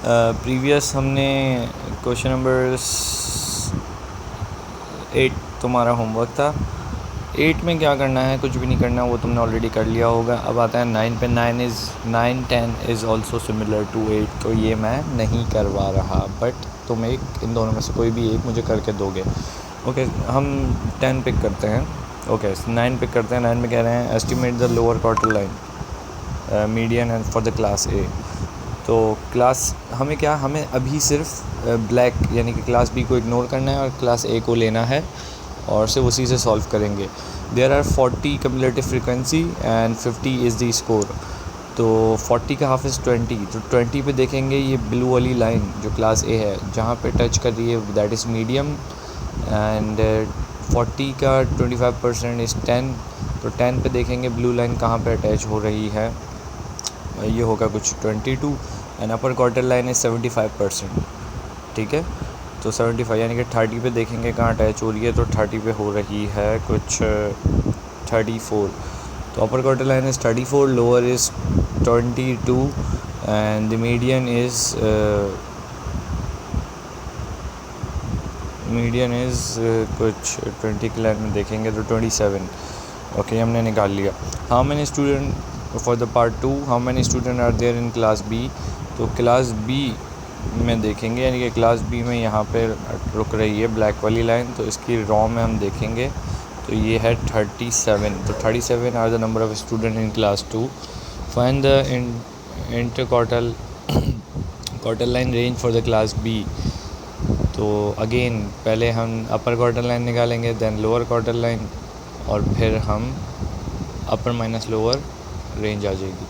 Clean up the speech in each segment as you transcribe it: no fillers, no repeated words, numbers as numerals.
Previous हमने question number 8 तुम्हारा homework था। 8 में क्या करना है, कुछ भी नहीं करना, वो तुमने ऑलरेडी कर लिया होगा। अब आता है 9 पे। 9 10 इज़ ऑल्सो सिमिलर टू 8, तो ये मैं नहीं करवा रहा, बट तुम इन दोनों में से कोई भी एक मुझे करके दोगे। ओके, हम 10 पिक करते हैं। ओके, 9 पिक करते हैं। 9 में कह रहे हैं estimate the lower quarter line median and for the class ए। तो क्लास हमें अभी सिर्फ ब्लैक यानी कि क्लास बी को इग्नोर करना है और क्लास ए को लेना है और सिर्फ उसी से सॉल्व करेंगे। There are 40 cumulative frequency and 50 is the score. तो 40 का हाफ इज़ 20, तो 20 पे देखेंगे ये ब्लू वाली लाइन जो क्लास ए है जहाँ पे टच कर रही है दैट इज़ मीडियम, एंड 40 का 25% इज़ 10। तो 10 पे देखेंगे ब्लू लाइन कहाँ पे अटैच हो रही है, ये होगा कुछ 22, एंड अपर क्वार्टर लाइन है 75%। ठीक है, तो 75 यानी कि 30 पे देखेंगे कहाँ अटैच हो रही है, तो 30 पे हो रही है कुछ 34। तो upper quarter line is 34, lower is 22, and the median is कुछ 20 की लाइन में देखेंगे तो 27। ओके, हमने निकाल लिया। How many student for the part 2, how many student are there in class B. तो क्लास बी में देखेंगे यानी कि क्लास बी में यहाँ पे रुक रही है ब्लैक वाली लाइन, तो इसकी रॉ में हम देखेंगे तो ये है 37। तो 37 are the number of student in class 2। Find the interquartile range for the class B. तो अगेन पहले हम अपर क्वार्टर लाइन निकालेंगे, देन लोअर क्वार्टर लाइन, और फिर हम अपर माइनस लोअर रेंज आ जाएगी।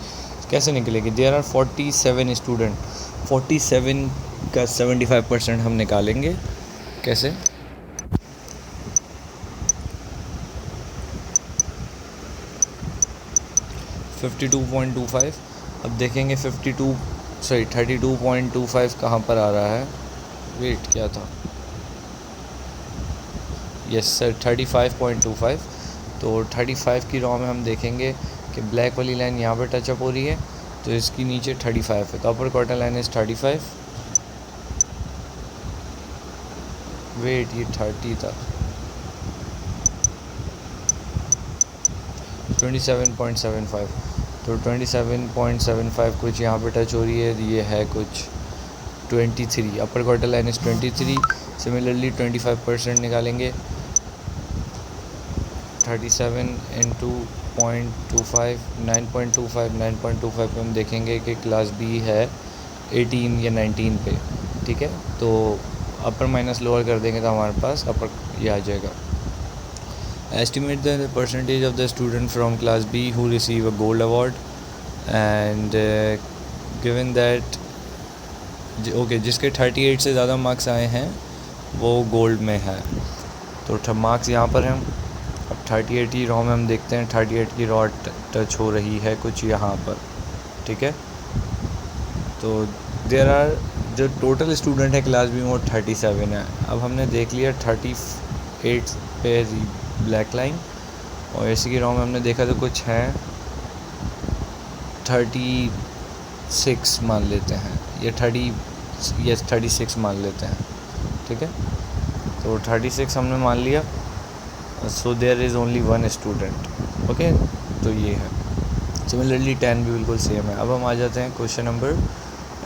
कैसे निकलेगी? देयर आर 47 स्टूडेंट, 47 का 75% हम निकालेंगे। कैसे? $52.25। अब देखेंगे 32.25 कहाँ पर आ रहा है। वेट, क्या था? Yes sir, 35.25। तो 35 की रॉ में हम देखेंगे कि ब्लैक वाली लाइन यहाँ पर टचअप हो रही है, तो इसकी नीचे 35 है, तो upper quarter line is 35। Wait, ये 30 था। 27.75। तो 27.75 कुछ यहाँ पे टच हो रही है, ये है कुछ 23। अपर क्वार्टर लाइन इज़ 23। सिमिलरली 25% निकालेंगे। 37 इंटू 0.25, 9.25 पे हम देखेंगे कि क्लास बी है 18 या 19 पे। ठीक है, तो अपर माइनस लोअर कर देंगे तो हमारे पास अपर ये आ जाएगा। Estimate the percentage of the student from class B who receive a gold award, and given that okay जिसके 38 से ज़्यादा मार्क्स आए हैं वो गोल्ड में है। तो मार्क्स यहाँ पर हैं। अब 38 की रॉ में हम देखते हैं, 38 की रॉ टच हो रही है कुछ यहाँ पर। ठीक है, तो देयर आर जो टोटल स्टूडेंट है क्लास बी में वो 37 है। अब हमने देख लिया 38 पे ब्लैक लाइन, और इसी की रॉ में हमने देखा तो कुछ है 36 मान लेते हैं, ये 36 मान लेते हैं। ठीक है, तो 36 हमने मान लिया। So there is only one student. Okay, तो ये है। सिमिलरली 10 भी बिल्कुल सेम है। अब हम आ जाते हैं क्वेश्चन नंबर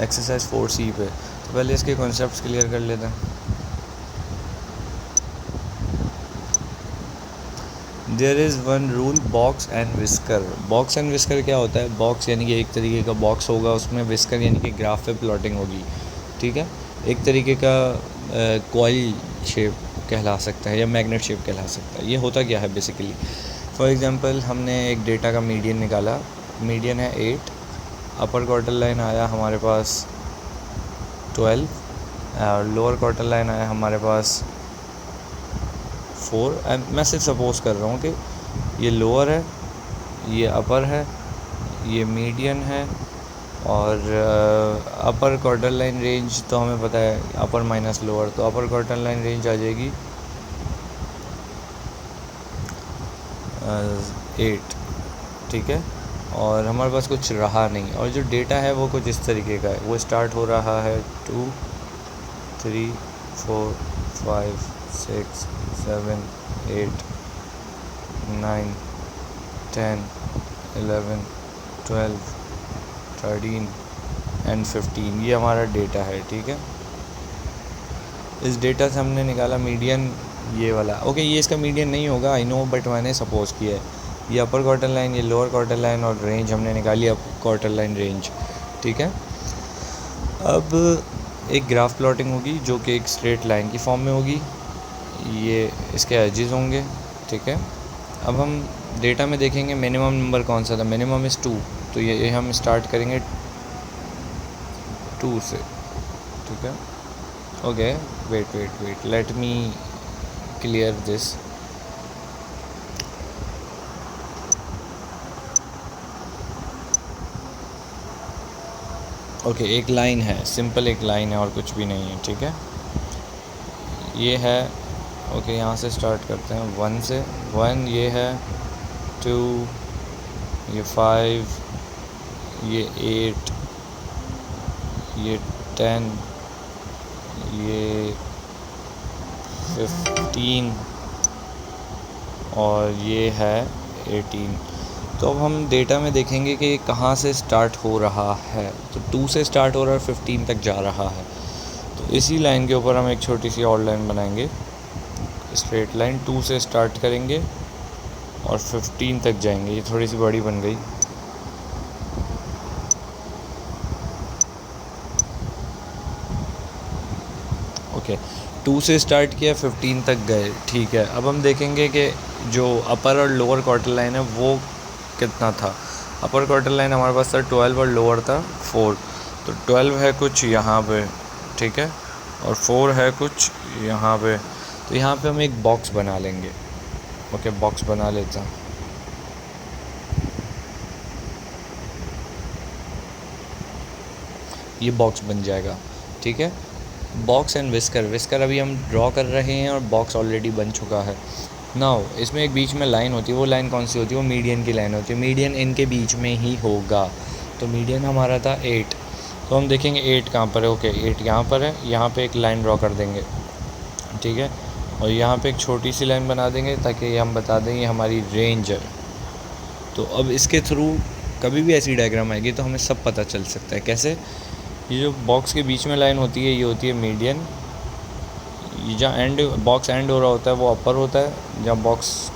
एक्सरसाइज 4C पे। तो पहले इसके कॉन्सेप्ट्स क्लियर कर लेते हैं। There is one rule, box and whisker. Box and whisker क्या होता है? बॉक्स यानी कि एक तरीके का बॉक्स होगा, उसमें विस्कर यानी कि ग्राफ पे प्लॉटिंग होगी। ठीक है, एक तरीके का कॉइल शेप कहला सकता है या मैग्नेट शेप कहला सकता है। ये होता क्या है बेसिकली? फॉर एग्जांपल हमने एक डेटा का मीडियन निकाला, मीडियन है 8, अपर क्वार्टर लाइन आया हमारे पास 12, और लोअर क्वार्टर लाइन आया हमारे पास 4। मैं सिर्फ सपोज़ कर रहा हूँ कि ये लोअर है, ये अपर है, ये मीडियन है, और अपर क्वार्टर लाइन रेंज तो हमें पता है अपर माइनस लोअर, तो अपर क्वार्टर लाइन रेंज आ जाएगी 8। ठीक है, और हमारे पास कुछ रहा नहीं, और जो डेटा है वो कुछ इस तरीके का है। वो स्टार्ट हो रहा है 2 3 4 5 6 7 8 9 10 11 12 13 एंड 15, ये हमारा डेटा है। ठीक है, इस डेटा से हमने निकाला मीडियन, ये वाला। ओके, ये इसका मीडियन नहीं होगा, आई नो, बट मैंने सपोज किया है। ये अपर क्वार्टर लाइन, ये लोअर क्वार्टर लाइन, और रेंज हमने निकाली अप क्वार्टर लाइन रेंज। ठीक है, अब एक ग्राफ प्लॉटिंग होगी जो कि एक स्ट्रेट लाइन की फॉर्म में होगी। ये इसके एजेस होंगे। ठीक है, अब हम डेटा में देखेंगे मिनिमम नंबर कौन सा था। मिनिमम इज़ 2, तो ये हम स्टार्ट करेंगे 2 से। ठीक है, okay, wait, let me clear this. Okay, एक लाइन है, सिंपल एक लाइन है और कुछ भी नहीं है। ठीक है, ये है। ओके, यहाँ से स्टार्ट करते हैं 1 से। 1 ये है, 2 ये 5 ये 8 ये 10 ये 15 और ये है 18। तो अब हम डेटा में देखेंगे कि कहाँ से स्टार्ट हो रहा है। तो 2 से स्टार्ट हो रहा है, 15 तक जा रहा है। तो इसी लाइन के ऊपर हम एक छोटी सी और लाइन बनाएंगे, स्ट्रेट लाइन। 2 से स्टार्ट करेंगे और 15 तक जाएंगे। ये थोड़ी सी बड़ी बन गई। ओके, 2 से स्टार्ट किया, 15 तक गए। ठीक है, अब हम देखेंगे कि जो अपर और लोअर क्वार्टर लाइन है वो कितना था। अपर क्वार्टर लाइन हमारे पास था 12 और लोअर था 4। तो 12 है कुछ यहाँ पे, ठीक है, और 4 है कुछ यहाँ पे। तो यहाँ पे हम एक बॉक्स बना लेंगे। ओके, बॉक्स बना लेता हूँ। ये बॉक्स बन जाएगा। ठीक है, बॉक्स एंड विस्कर अभी हम ड्रॉ कर रहे हैं और बॉक्स ऑलरेडी बन चुका है। नाउ इसमें एक बीच में लाइन होती है। वो लाइन कौन सी होती है? वो मीडियन की लाइन होती है। मीडियन इनके बीच में ही होगा। तो मीडियन हमारा था 8। तो हम देखेंगे 8 कहाँ पर है। ओके, 8 यहाँ पर है। यहाँ पे एक लाइन ड्रॉ कर देंगे। ठीक है, और यहाँ पे एक छोटी सी लाइन बना देंगे ताकि हम बता दें ये हमारी रेंज है। तो अब इसके थ्रू कभी भी ऐसी डायग्राम आएगी तो हमें सब पता चल सकता है। कैसे? ये जो बॉक्स के बीच में लाइन होती है ये होती है मीडियन। ये जहाँ बॉक्स एंड हो रहा होता है वो अपर होता है। जहाँ बॉक्स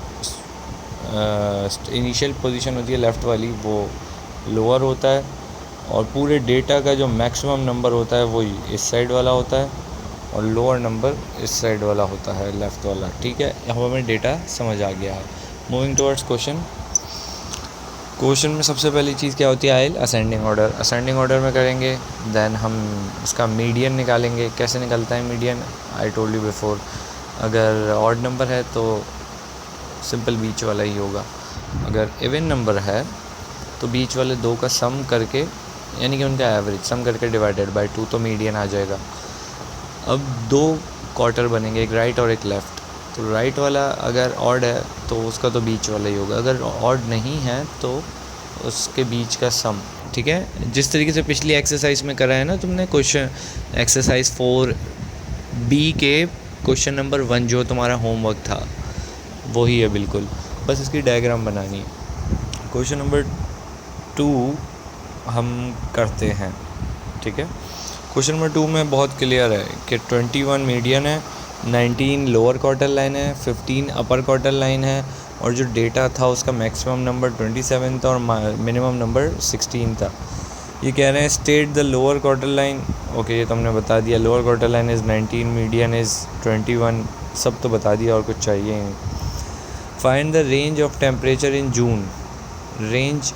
इनिशियल पोजीशन होती है लेफ़्ट वाली वो लोअर होता है। और पूरे डेटा का जो मैक्सिमम नंबर होता है वो इस साइड वाला होता है और लोअर नंबर इस साइड वाला होता है, लेफ़्ट वाला। ठीक है, यहाँ हमें डेटा समझ आ गया है। मूविंग टुवर्ड्स क्वेश्चन में सबसे पहली चीज़ क्या होती है? आइल असेंडिंग ऑर्डर में करेंगे। देन हम उसका मीडियन निकालेंगे। कैसे निकलता है median? I told you before. अगर ऑड नंबर है तो सिंपल बीच वाला ही होगा। अगर इवन नंबर है तो बीच वाले दो का सम करके, यानी कि उनका एवरेज सम करके डिवाइडेड बाय 2, तो मीडियन आ जाएगा। अब 2 क्वार्टर बनेंगे, एक राइट और एक लेफ़्ट। तो राइट वाला अगर ऑड है तो उसका तो बीच वाला ही होगा। अगर ऑड नहीं है तो उसके बीच का सम। ठीक है, जिस तरीके से पिछली एक्सरसाइज में करा है ना तुमने, क्वेश्चन एक्सरसाइज 4B के क्वेश्चन नंबर 1 जो तुम्हारा होमवर्क था वही है बिल्कुल, बस इसकी डायग्राम बनानी है। क्वेश्चन नंबर 2 हम करते हैं। ठीक है, क्वेश्चन नंबर 2 में बहुत क्लियर है कि 21 मीडियन है, 19 लोअर क्वार्टर लाइन है, 15 अपर क्वार्टर लाइन है, और जो डेटा था उसका मैक्सिमम नंबर 27 था और मिनिमम नंबर 16 था। ये कह रहे हैं state the lower quarter line. Okay, ये तो हमने बता दिया। Lower quarter line is 19, median is 21, सब तो बता दिया और कुछ चाहिए ही नहीं। Find the range of temperature in June. Range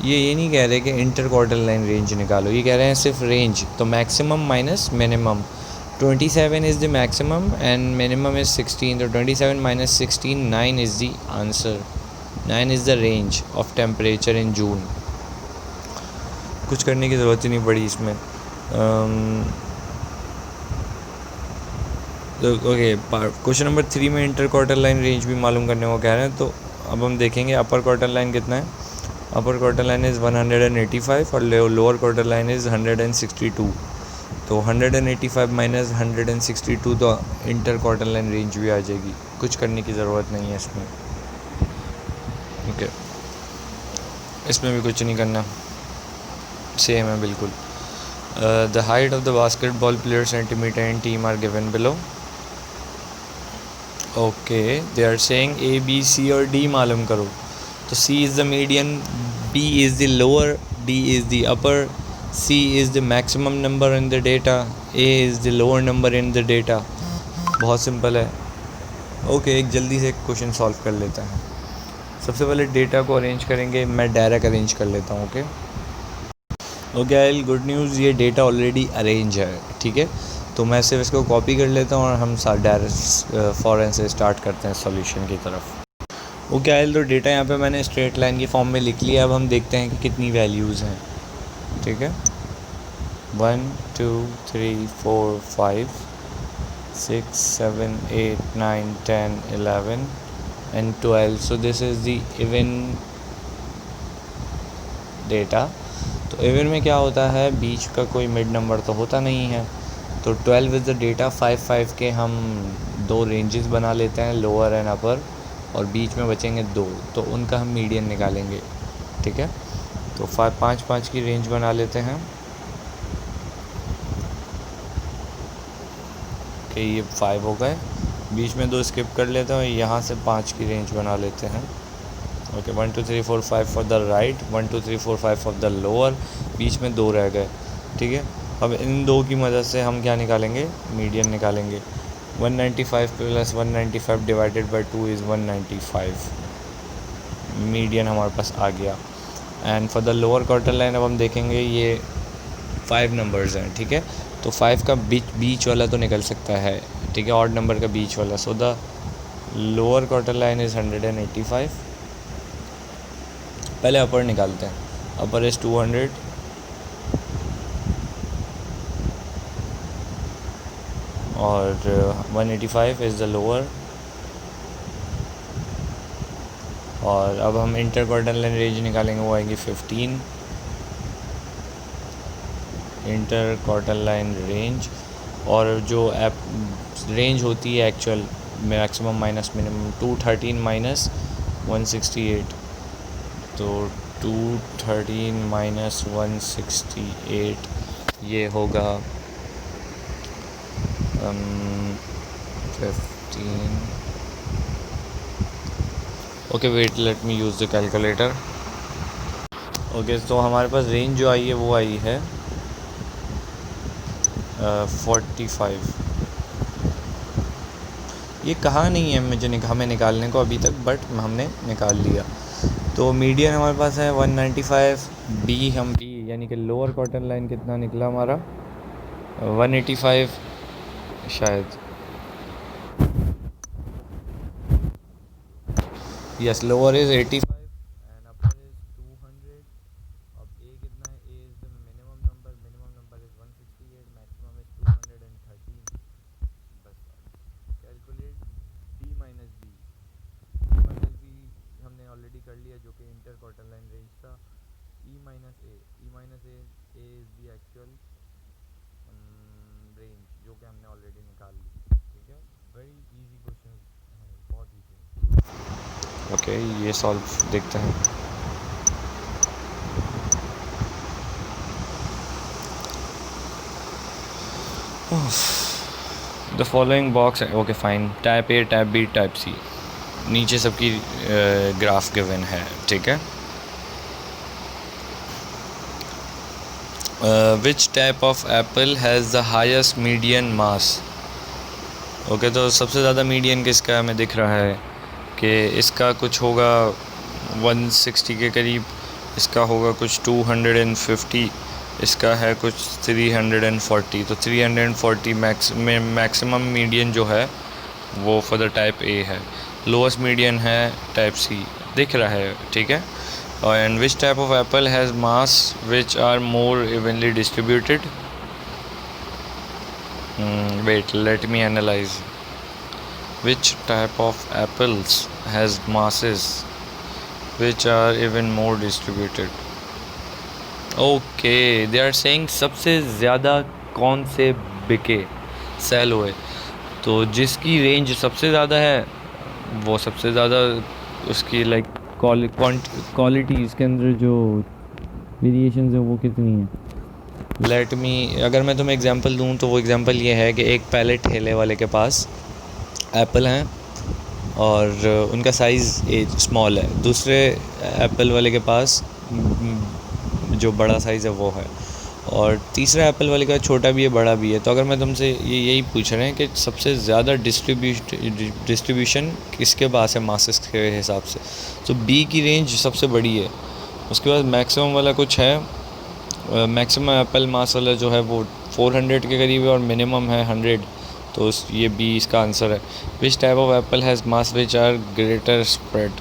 ये नहीं कह रहे कि इंटर क्वार्टर लाइन रेंज निकालो, ये कह रहे हैं सिर्फ रेंज। तो maximum minus minimum, 27 is the maximum and minimum is 16. So 27 minus 16, 9 is the answer. 9 is the range of temperature in June. कुछ करने की ज़रूरत ही नहीं पड़ी इसमें। ओके, क्वेश्चन नंबर 3 में इंटर क्वार्टर लाइन रेंज भी मालूम करने को कह रहे हैं। तो अब हम देखेंगे अपर क्वार्टर लाइन कितना है। अपर क्वार्टर लाइन इज़ 185 और लोअर क्वार्टर लाइन इज़ 162। तो 185 माइनस 162 तो इंटर क्वार्टर लाइन रेंज भी आ जाएगी, कुछ करने की ज़रूरत नहीं है इसमें। ओके, इसमें भी कुछ नहीं करना, सेम है बिल्कुल। The height of the basketball player centimetre and team are given below. Okay, they are saying A B C और डी मालूम करो। तो C is the median, B is the lower, D is the upper, C is the maximum number in the data, A is the lower number in the data. बहुत simple है। Okay, एक जल्दी से question solve कर लेते हैं। सबसे पहले डेटा को अरेंज करेंगे, मैं डायरेक्ट अरेंज कर लेता हूँ। ओके आई गुड न्यूज़, ये डेटा ऑलरेडी अरेंज है, ठीक है। तो मैं सिर्फ इसको कॉपी कर लेता हूँ और हम डायरेक्ट फ़ौरन से स्टार्ट करते हैं सॉल्यूशन की तरफ। ओके आइल, तो डेटा यहाँ पे मैंने स्ट्रेट लाइन की फॉर्म में लिख लिया। अब हम देखते हैं कि कितनी वैल्यूज़ हैं, ठीक है। 1 2 3 4 5 6 7 8 9 10 11 and 12. So this is the even data. तो इवन में क्या होता है, बीच का कोई मिड नंबर तो होता नहीं है। तो 12 इज़ द डेटा। 5 के हम दो रेंजेस बना लेते हैं, लोअर एंड अपर, और बीच में बचेंगे 2, तो उनका हम मीडियन निकालेंगे, ठीक है। तो 5 की रेंज बना लेते हैं कि ये 5 हो गए, बीच में 2 स्किप कर लेते हैं, यहाँ से 5 की रेंज बना लेते हैं। Okay 1 2 3 4 5 for the right, 1 2 3 4 5 for the lower, बीच में 2 रह गए, ठीक है। अब इन 2 की मदद से हम क्या निकालेंगे, मीडियन निकालेंगे। 195 plus 195 divided by 2 is 195, median हमारे पास आ गया। And for the lower quarter line अब हम देखेंगे, ये 5 नंबर्स हैं, ठीक है। तो 5 का बीच वाला तो निकल सकता है, ठीक है, ऑड नंबर का बीच वाला। So the lower quarter line is 185। पहले अपर निकालते हैं। अपर इज़ 200 और 185 इज़ द लोअर। और अब हम इंटर क्वार्टर लाइन रेंज निकालेंगे, वो आएंगी 15 इंटर क्वार्टर लाइन रेंज। और जो रेंज होती है actual maximum minus minimum, 213 minus 168, तो 213 माइनस 168 ये होगा 15। Okay wait, let me use the calculator. Okay, तो हमारे पास रेंज जो आई है वो आई है 45। ये कहाँ नहीं है मुझे हमें निकालने को अभी तक, बट हमने निकाल लिया। तो मीडियन हमारे पास है 195। बी हम बी यानी कि लोअर क्वार्टर लाइन कितना निकला हमारा, 185 शायद, yes, lower is 85 and upper is 200। अब ए कितना है, A is the minimum number is 168, maximum is 213। बस कैलकुलेट डी माइनस बी हमने ऑलरेडी कर लिया, जो कि इंटर क्वार्टर लाइन रेंज था। E minus A is the actual range, जो कि हमने ऑलरेडी निकाल ली, ठीक है। वेरी इजी क्वेश्चन है, बहुत इजी। ओके, ये सॉल्व देखते हैं। The following box, okay fine, type A, type B, type C, नीचे सबकी ग्राफ गिवन है, ठीक है। Which type of apple has the highest median mass. Okay, तो सबसे ज़्यादा मीडियन किसका हमें दिख रहा है कि इसका कुछ होगा 160 के करीब, इसका होगा कुछ 250, इसका है कुछ 340। तो 340 मैक्सिमम मीडियन जो है वो फॉर द टाइप ए है। लोएस्ट मीडियन है टाइप सी, दिख रहा है, ठीक है। And which type of apple has mass which are more evenly distributed. wait, let me analyze. Which type of apples has masses which are even more distributed. Okay, they are saying सबसे ज़्यादा कौन से बिके, cell हुए। तो जिसकी range सबसे ज़्यादा है वो सबसे ज़्यादा उसकी लाइक क्वालिटी, इसके अंदर जो वेरिएशंस है वो कितनी है। लेट मी, अगर मैं तुम्हें एग्जांपल दूं तो वो एग्जांपल ये है कि एक पहले ठेले वाले के पास एप्पल हैं और उनका साइज़ स्मॉल है। दूसरे एप्पल वाले के पास जो बड़ा साइज़ है वो है, और तीसरा एप्पल वाले का छोटा भी है बड़ा भी है। तो अगर मैं तुमसे यही पूछ रहे हैं कि सबसे ज़्यादा डिस्ट्रीब्यूशन किसके पास है मासेस के हिसाब से, तो बी की रेंज सबसे बड़ी है। उसके बाद मैक्सिमम वाला कुछ है, मैक्सिमम एप्पल मास वाला जो है वो 400 के करीब है और मिनिमम है 100। तो ये बी इसका आंसर है। Which type of apple has mass which are greater spread.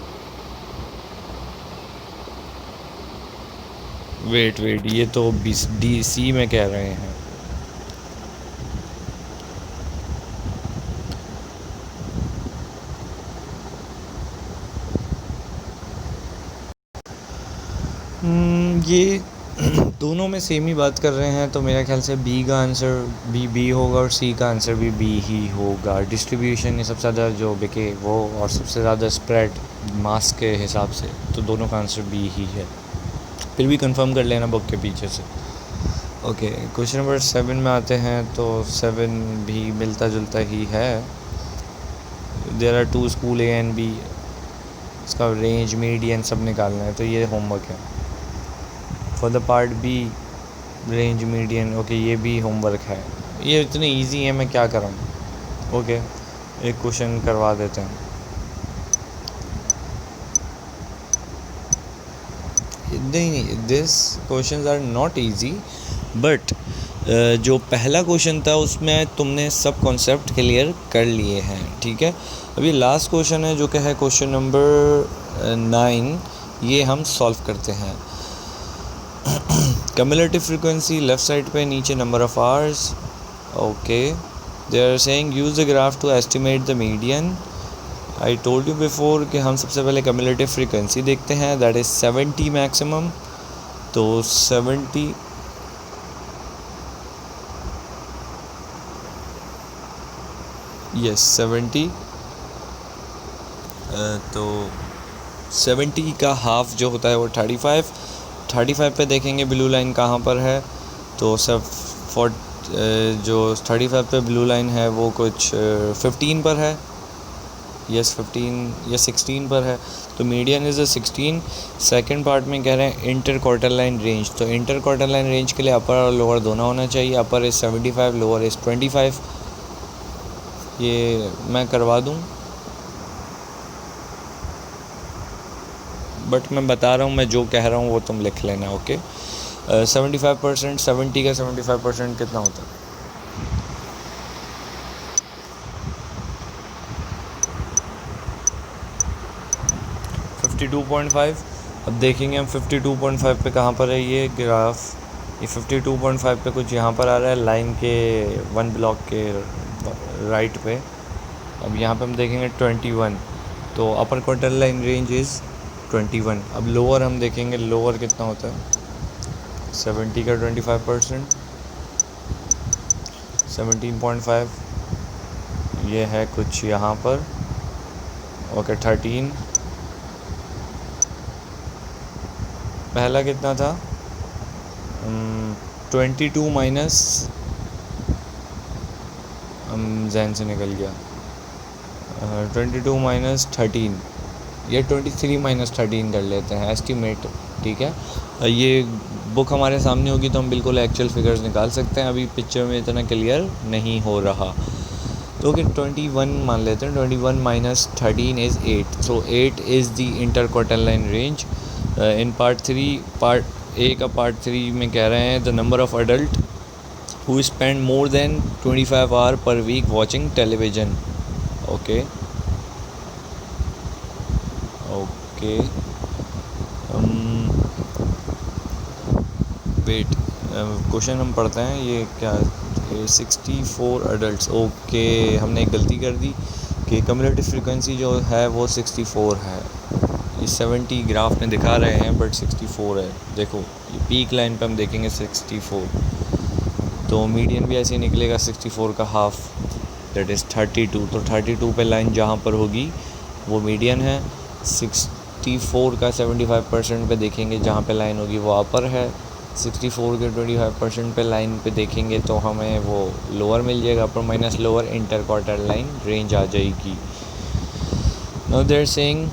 Wait ये तो डी सी में कह रहे हैं। ये दोनों में सेम ही बात कर रहे हैं, तो मेरा ख्याल से बी का आंसर बी होगा और सी का आंसर भी बी ही होगा। डिस्ट्रीब्यूशन ये सबसे ज़्यादा जो बिके वो, और सबसे ज़्यादा स्प्रेड मास के हिसाब से, तो दोनों का आंसर बी ही है। फिर भी कंफर्म कर लेना बुक के पीछे से। ओके, क्वेश्चन नंबर 7 में आते हैं। तो 7 भी मिलता जुलता ही है। There are 2 school A and B, इसका रेंज मीडियन सब निकालना है, तो ये होमवर्क है। For the part B range median, okay ये भी होमवर्क है। ये इतने इजी है, मैं क्या करूँ। ओके, एक क्वेश्चन करवा देते हैं। नहीं, this question are not easy, but जो पहला क्वेश्चन था उसमें तुमने सब कॉन्सेप्ट क्लियर कर लिए हैं, ठीक है। अभी लास्ट क्वेश्चन है जो कि है क्वेश्चन नंबर 9, ये हम सॉल्व करते हैं। कम्युलेटिव फ्रीक्वेंसी लेफ़्ट साइड पे, नीचे number of hours. Okay, they are saying use the graph to estimate the median. I told you before कि हम सबसे पहले कम्युलेटिव फ्रीक्वेंसी देखते हैं, दैट इज़ 70 मैक्सिमम। तो 70 यस 70, तो 70 का हाफ जो होता है वो 35 पे देखेंगे ब्लू लाइन कहाँ पर है। तो सब जो 35 पे ब्लू लाइन है वो कुछ 15 पर है, यस 15 या 16 पर है। तो मीडियन इज़ 16। सेकंड पार्ट में कह रहे हैं इंटर क्वार्टर लाइन रेंज। तो इंटर क्वार्टर लाइन रेंज के लिए अपर और लोअर दोनों होना चाहिए। अपर इज़ 75, लोअर इज़ 25। ये मैं करवा दूँ, बट मैं बता रहा हूँ, मैं जो कह रहा हूँ वो तुम लिख लेना। ओके, 75%, 70 का 75% कितना होता है? 52.5। अब देखेंगे हम 52.5 पे कहाँ पर है ये ग्राफ। ये 52.5 पे कुछ यहाँ पर आ रहा है लाइन के 1 ब्लॉक के राइट पे। अब यहाँ पे हम देखेंगे 21, तो upper quarter line range is 21। अब लोअर हम देखेंगे, लोअर कितना होता है? 70 का 25%, 17.5 ये है कुछ यहाँ पर। ओके, 13। पहला कितना था? 22 माइनस, जहन से निकल गया, 22 माइनस 13 या 23 माइनस 13 कर लेते हैं एस्टिमेट, ठीक है। ये बुक हमारे सामने होगी तो हम बिल्कुल एक्चुअल फिगर्स निकाल सकते हैं, अभी पिक्चर में इतना क्लियर नहीं हो रहा। तो कि 21 मान लेते हैं, 21 minus 13 is 8। So 8 is the interquartile range. In part 3, part A का पार्ट 3 में कह रहे हैं the number of adult who spend more than 25 hours per week watching television. Okay, wait, question हम पढ़ते हैं। ये क्या, 64 अडल्ट। ओके, हमने एक गलती कर दी कि कम्युलेटिव फ्रीक्वेंसी जो है वो 64 है। ये 70 ग्राफ में दिखा रहे हैं बट 64 है। देखो ये पीक लाइन पे हम देखेंगे 64, तो मीडियन भी ऐसे ही निकलेगा 64 का हाफ, दैट इज़ 32। तो 32 पे लाइन जहाँ पर होगी वो मीडियन है। 64 का 75% पे देखेंगे जहाँ पे लाइन होगी वो अपर है। 64 के 25% पे लाइन पे देखेंगे तो हमें वो लोअर मिल जाएगा, upper minus lower interquartile range आ जाएगी। नाउ दे आर सेइंग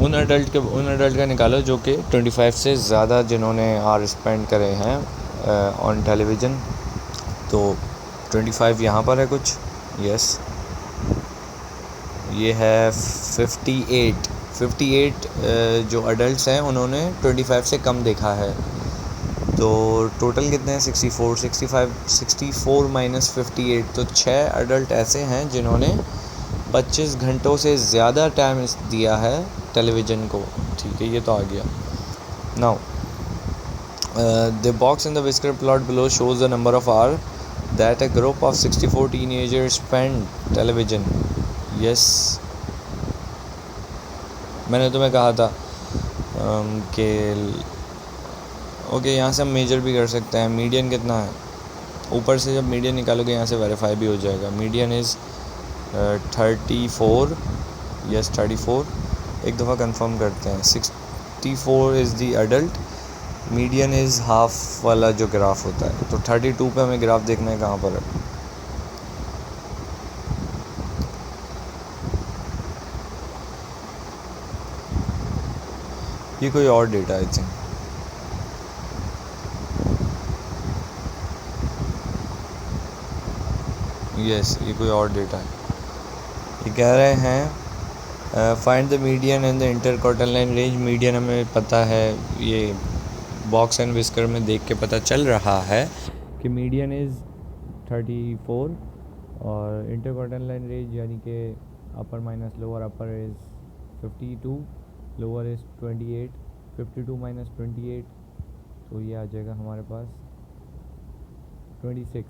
उन अडल्ट का निकालो जो कि 25 से ज़्यादा जिन्होंने आवर स्पेंड करे हैं ऑन टेलीविज़न। तो 25 यहाँ पर है कुछ, यस ये है 58 जो अडल्ट्स हैं उन्होंने 25 से कम देखा है। तो टोटल कितने हैं 64 माइनस 58, तो 6 अडल्ट ऐसे हैं जिन्होंने 25 घंटों से ज़्यादा टाइम दिया है टेलीविज़न को। ठीक है, ये तो आ गया। Now the box in the whisker plot below shows the number of hour that a group of 64 teenagers spend television. Yes, मैंने तुम्हें कहा था कि ओके यहाँ से हम मेजर भी कर सकते हैं। मीडियन कितना है, ऊपर से जब मीडियन निकालोगे यहाँ से वेरीफाई भी हो जाएगा। Median is 34, yes 34। एक दफ़ा कंफर्म करते हैं। 64 is the adult, median is half वाला जो ग्राफ होता है। तो 32 पे हमें ग्राफ देखना है कहाँ पर है। ये कोई और डेटा आई थिंक, यस ये कोई और डेटा है। ये कह रहे हैं find the median and the interquartile range. Median हमें पता है, ये बॉक्स एंड विस्कर में देख के पता चल रहा है कि मीडियन इज़ 34 और इंटरक्वार्टर लाइन रेंज यानी कि अपर minus lower, upper is 52, lower is 28। 52 minus 28 तो ये आ जाएगा हमारे पास 26।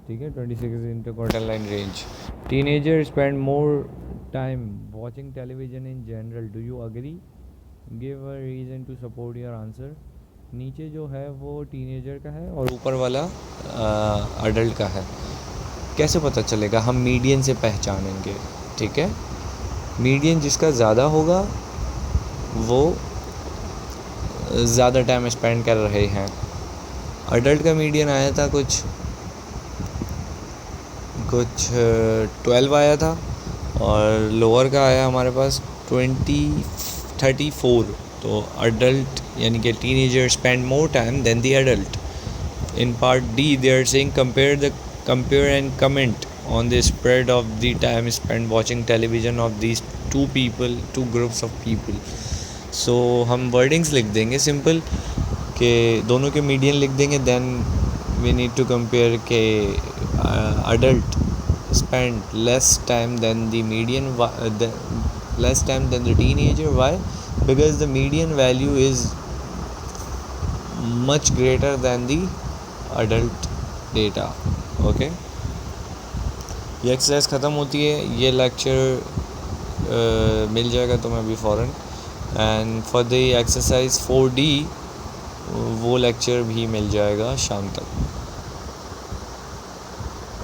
ठीक है, 26 is interquartile range. Teenager spend more time watching television in general, do you agree? Give a reason to support your answer. नीचे जो है वो टीनेजर का है और ऊपर वाला अडल्ट का है। कैसे पता चलेगा? हम मीडियन से पहचानेंगे। ठीक है, मीडियन जिसका ज़्यादा होगा वो ज़्यादा टाइम स्पेंड कर रहे हैं। अडल्ट का मीडियन आया था कुछ 12 आया था और लोअर का आया हमारे पास 34। तो अडल्ट यानी कि teenager spend more time than the adult. In part D they are saying compare and comment on the spread of the time spend watching television of these two groups of people. So हम wordings लिख देंगे simple कि दोनों के median लिख देंगे, then we need to compare के adult spend less time than the median, less time than the teenager. Why? Because the median value is much greater than the adult data. Okay, ये exercise ख़त्म होती है, ये lecture मिल जाएगा तुम्हें अभी फ़ौरन। And for the exercise 4D वो लेक्चर भी मिल जाएगा शाम तक।